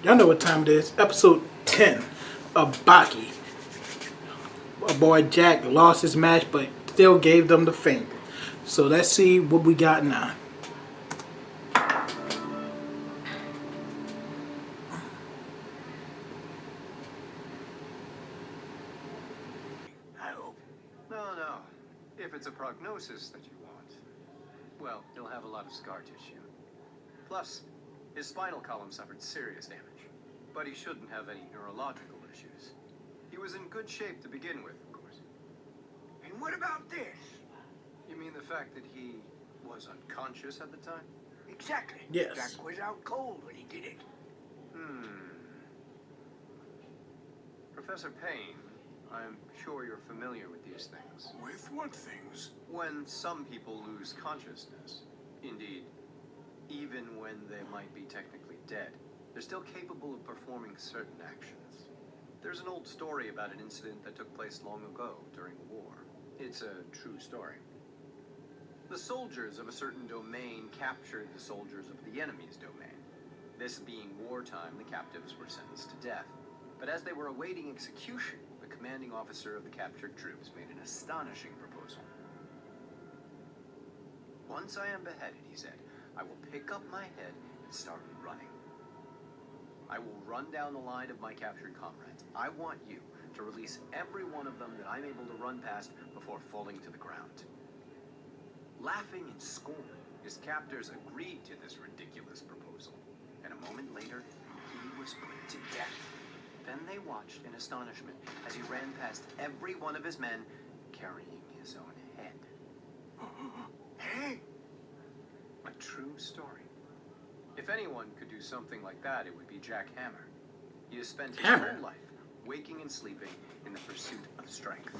Y'all know what time it is. Episode 10 of Baki. Our boy Jack lost his match, but still gave them the finger. So let's see what we got now. I hope. No. If it's a prognosis that you want, well, he'll have a lot of scar tissue. Plus, his spinal column suffered serious damage. But he shouldn't have any neurological issues. He was in good shape to begin with, of course. And what about this? You mean the fact that he was unconscious at the time? Exactly. Yes. Jack was out cold when he did it. Professor Payne, I'm sure you're familiar with these things. With what things? When some people lose consciousness, indeed, even when they might be technically dead, they're still capable of performing certain actions. There's an old story about an incident that took place long ago during the war. It's a true story. The soldiers of a certain domain captured the soldiers of the enemy's domain. This being wartime, the captives were sentenced to death. But as they were awaiting execution, the commanding officer of the captured troops made an astonishing proposal. Once I am beheaded, he said, I will pick up my head and start running. I will run down the line of my captured comrades. I want you to release every one of them that I'm able to run past before falling to the ground. Laughing in scorn, his captors agreed to this ridiculous proposal. And a moment later, he was put to death. Then they watched in astonishment as he ran past every one of his men, carrying his own head. Hey? A true story. If anyone could do something like that, it would be Jack Hammer. He has spent his whole life waking and sleeping in the pursuit of strength.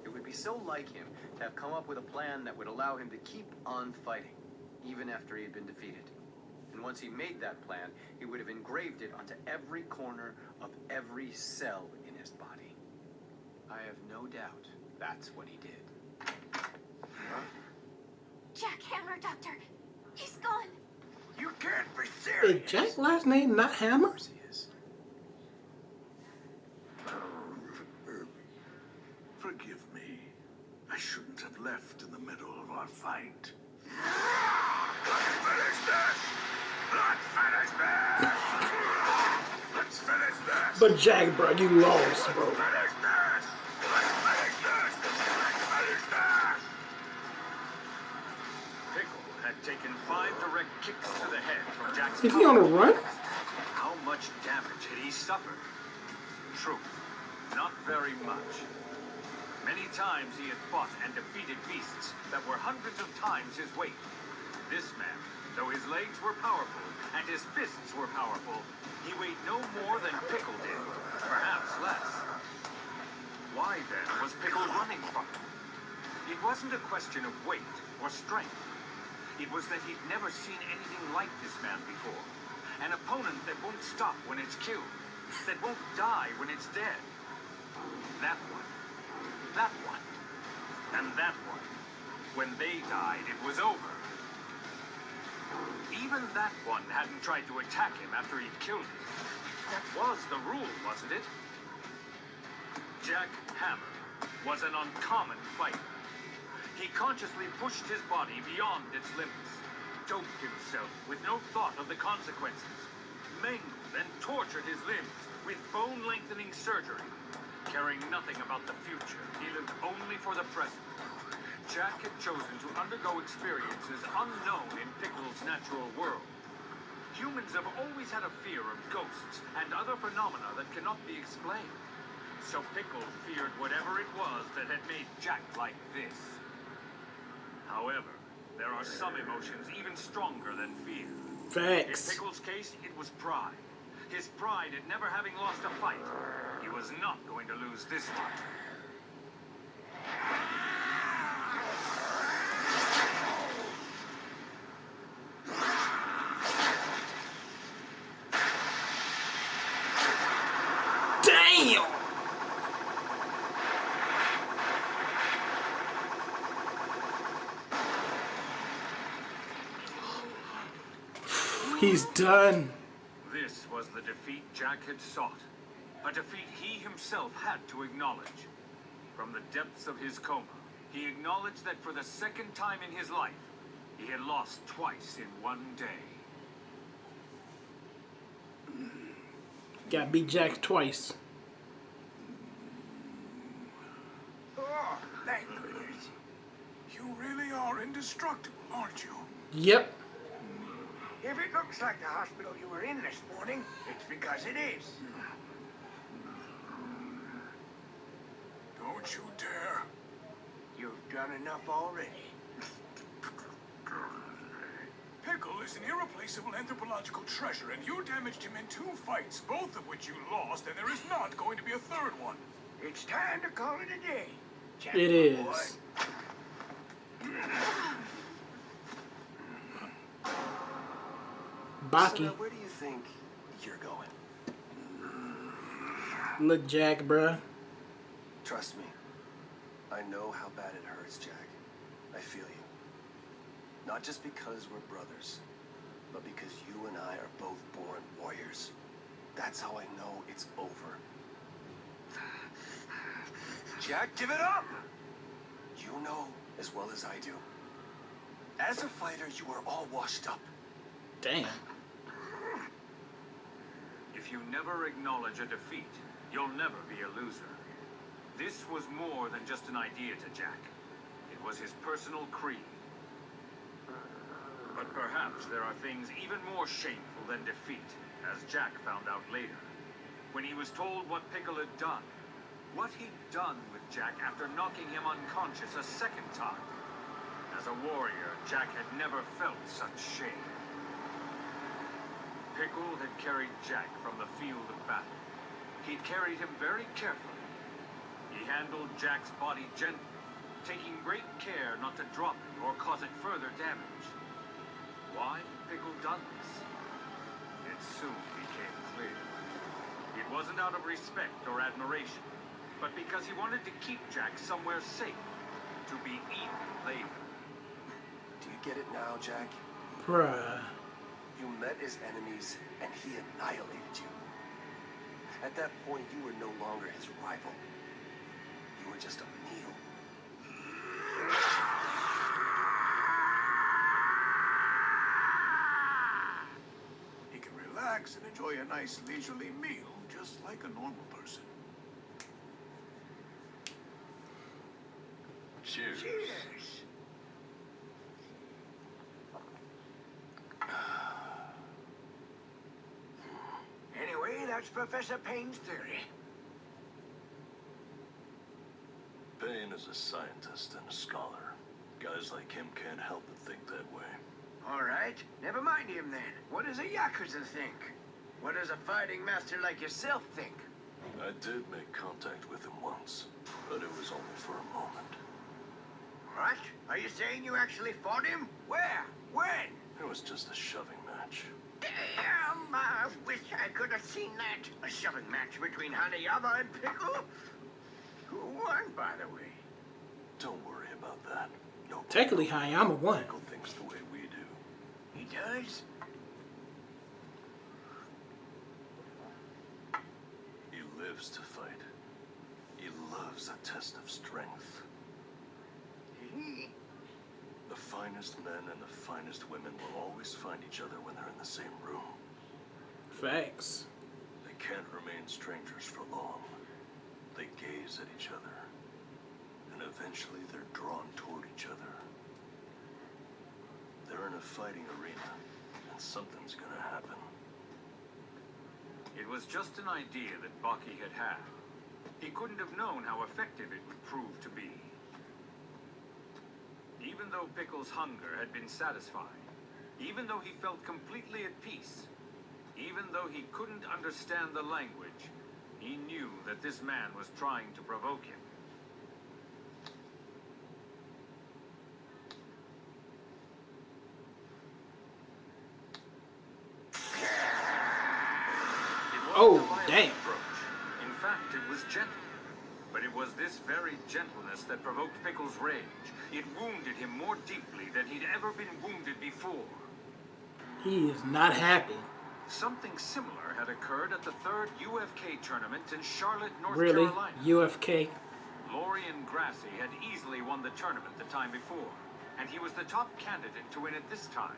It would be so like him to have come up with a plan that would allow him to keep on fighting, even after he had been defeated. And once he made that plan, he would have engraved it onto every corner of every cell in his body. I have no doubt that's what he did. Jack Hammer, Doctor. He's gone. You can't be Is serious. Jack's last name not Hammer? Of course he is. Forgive me. I shouldn't have left in the middle of our fight. Let's finish this! Let's finish this! Let's finish this! But Jack, bro, you lost, bro. Finish this! Let's finish this! Let's finish this! Pickle had taken 5 direct kicks to the head from Jack's Is he on a run? How much damage had he suffered? Truth, not very much. Many times he had fought and defeated beasts that were hundreds of times his weight. This man, though his legs were powerful and his fists were powerful, he weighed no more than Pickle did, perhaps less. Why then was Pickle running from him? It wasn't a question of weight or strength. It was that he'd never seen anything like this man before. An opponent that won't stop when it's killed, that won't die when it's dead. That one, and that one. When they died, it was over. Even that one hadn't tried to attack him after he'd killed him. That was the rule, wasn't it? Jack Hammer was an uncommon fighter. He consciously pushed his body beyond its limits, doped himself with no thought of the consequences, mangled and tortured his limbs with bone-lengthening surgery. Caring nothing about the future, he lived only for the present. Jack had chosen to undergo experiences unknown in Pickle's natural world. Humans have always had a fear of ghosts and other phenomena that cannot be explained. So Pickle feared whatever it was that had made Jack like this. However, there are some emotions even stronger than fear. Facts. In Pickle's case, it was pride. His pride at never having lost a fight. He was not going to lose this one. Damn! He's done. This was the defeat Jack had sought. A defeat he himself had to acknowledge. From the depths of his coma, he acknowledged that for the second time in his life, he had lost twice in one day. Got beat Jack twice. Oh, thank goodness. You really are indestructible, aren't you? Yep. If it looks like the hospital you were in this morning, it's because it is. Don't you dare. You've done enough already. Pickle is an irreplaceable anthropological treasure, and you damaged him in 2 fights, both of which you lost, and there is not going to be a third one. It's time to call it a day. Jack, It is. Baki. So now where do you think you're going? Look, Jack, bruh. Trust me. I know how bad it hurts, Jack. I feel you. Not just because we're brothers, but because you and I are both born warriors. That's how I know it's over. Jack, give it up! You know as well as I do. As a fighter, you are all washed up. Damn. If you never acknowledge a defeat, you'll never be a loser. This was more than just an idea to Jack. It was his personal creed. But perhaps there are things even more shameful than defeat, as Jack found out later. When he was told what Pickle had done, what he'd done with Jack after knocking him unconscious a second time. As a warrior, Jack had never felt such shame. Pickle had carried Jack from the field of battle. He'd carried him very carefully. He handled Jack's body gently, taking great care not to drop it or cause it further damage. Why had Pickle done this? It soon became clear. It wasn't out of respect or admiration, but because he wanted to keep Jack somewhere safe, to be eaten later. Do you get it now, Jack? Bruh. You met his enemies, and he annihilated you. At that point, you were no longer his rival. You were just a meal. He can relax and enjoy a nice leisurely meal, just like a normal person. Cheers. Cheers. Anyway, that's Professor Payne's theory. Payne is a scientist and a scholar. Guys like him can't help but think that way. All right, never mind him then. What does a Yakuza think? What does a fighting master like yourself think? I did make contact with him once, but it was only for a moment. What? Are you saying you actually fought him? Where? When? It was just a shoving match. Damn, I wish I could have seen that. A shoving match between Hanayama and Pickle? Who won, by the way? Don't worry about that. No, Technically, Hayama won. Pickle thinks the way we do. He does? He lives to fight. He loves a test of strength. He? The finest men and the finest women will always find each other when they're in the same room. Facts. They can't remain strangers for long. They gaze at each other, and eventually they're drawn toward each other. They're in a fighting arena, and something's gonna happen. It was just an idea that Baki had had. He couldn't have known how effective it would prove to be. Even though Pickle's hunger had been satisfied, even though he felt completely at peace, even though he couldn't understand the language, he knew that this man was trying to provoke him. It wasn't Oh, a violent damn. approach. In fact, it was gentle. But it was this very gentleness that provoked Pickle's rage. It wounded him more deeply than he'd ever been wounded before. He is not happy. Something similar had occurred at the third UFK tournament in Charlotte, North Really? Carolina. UFK? Lorian Grassi had easily won the tournament the time before, and he was the top candidate to win it this time.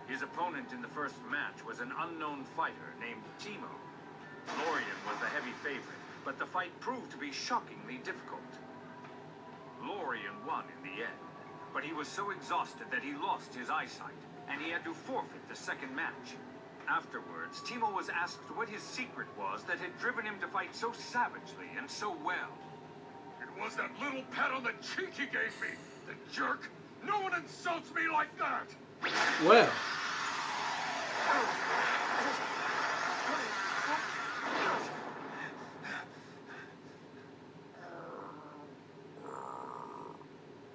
His opponent in the first match was an unknown fighter named Timo. Lorian was the heavy favorite, but the fight proved to be shockingly difficult. Lorian won in the end, but he was so exhausted that he lost his eyesight, and he had to forfeit the second match. Afterwards, Timo was asked what his secret was that had driven him to fight so savagely and so well. It was that little pat on the cheek he gave me. The jerk. No one insults me like that. Well.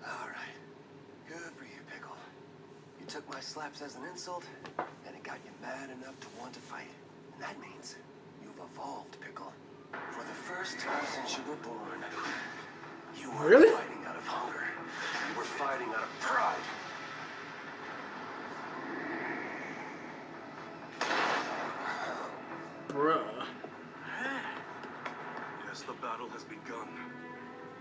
Alright. Good for you, Pickle. You took my slaps as an insult, and it got you mad enough to want to fight. And that means you've evolved, Pickle. For the first time since you were born, you weren't Really? fighting out of hunger. You were fighting out of pride. Bruh. Yes, the battle has begun.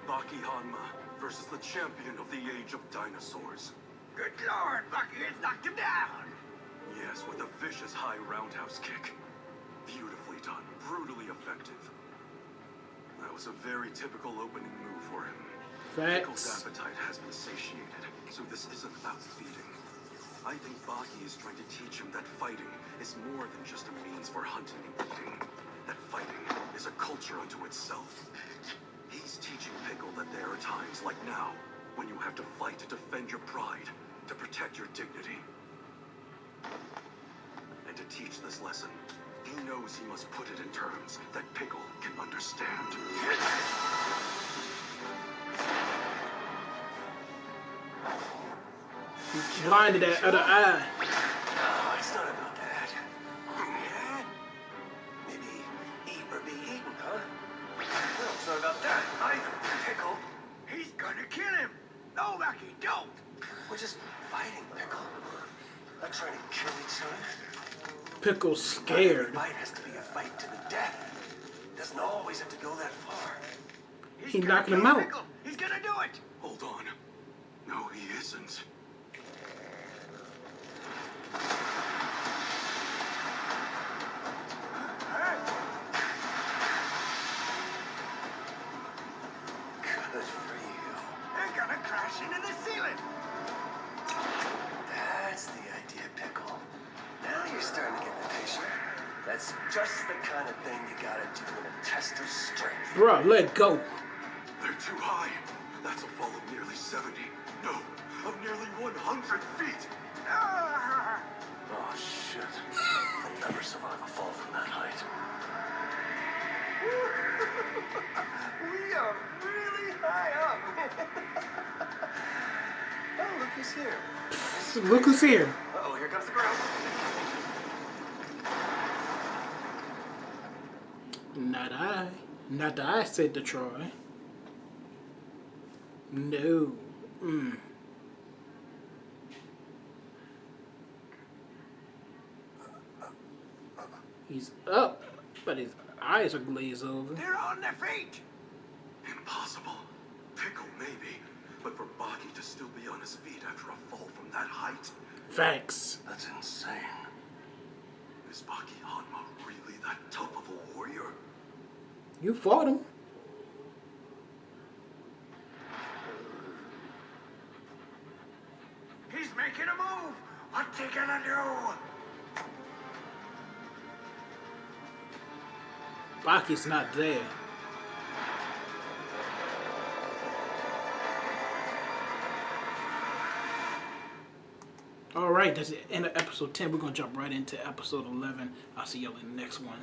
Baki Hanma versus the champion of the Age of Dinosaurs. Good Lord, Bucky has knocked him down. Yes, with a vicious high roundhouse kick. Beautifully done, brutally effective. That was a very typical opening move for him. Pickle's Facts. appetite has been satiated, so this isn't about feeding. I think Baki is trying to teach him that fighting is more than just a means for hunting and eating. That fighting is a culture unto itself. He's teaching Pickle that there are times like now when you have to fight to defend your pride, to protect your dignity. And to teach this lesson, he knows he must put it in terms that Pickle can understand. He's blinded that other eye. No, it's not about that. Yeah? Maybe eat or be eaten, huh? No, it's not about that either, Pickle. He's gonna kill him. No, Bucky, don't. We're just fighting, Pickle. Not trying to kill each other. Pickle's Not every scared. fight has to be a fight to the death. Doesn't always have to go that far. He gonna knocking him kill out. Pickle. He's gonna do it. Hold on. No, he isn't. Good for you. They're gonna crash into the ceiling. That's the idea, Pickle. Now you're starting to get the picture. That's just the kind of thing you gotta do in a test of strength. Bruh, let go. They're too high. That's a fall of nearly 70. No, of nearly 100 feet. Ah! Oh, shit. I'll never survive a fall from that height. We are really high up. Oh, look who's here. Look who's here. Uh-oh, here comes the ground. Not I. Not I, said the Troy. No. He's up, but his eyes are glazed over. They're on their feet. Impossible. Pickle, maybe. But for Baki to still be on his feet after a fall from that height, Facts. that's insane. Is Baki Hanma really that tough of a warrior? You fought him. He's making a move. What's he gonna do? Baki's not there. Alright, that's the end of episode 10. We're going to jump right into episode 11. I'll see y'all in the next one.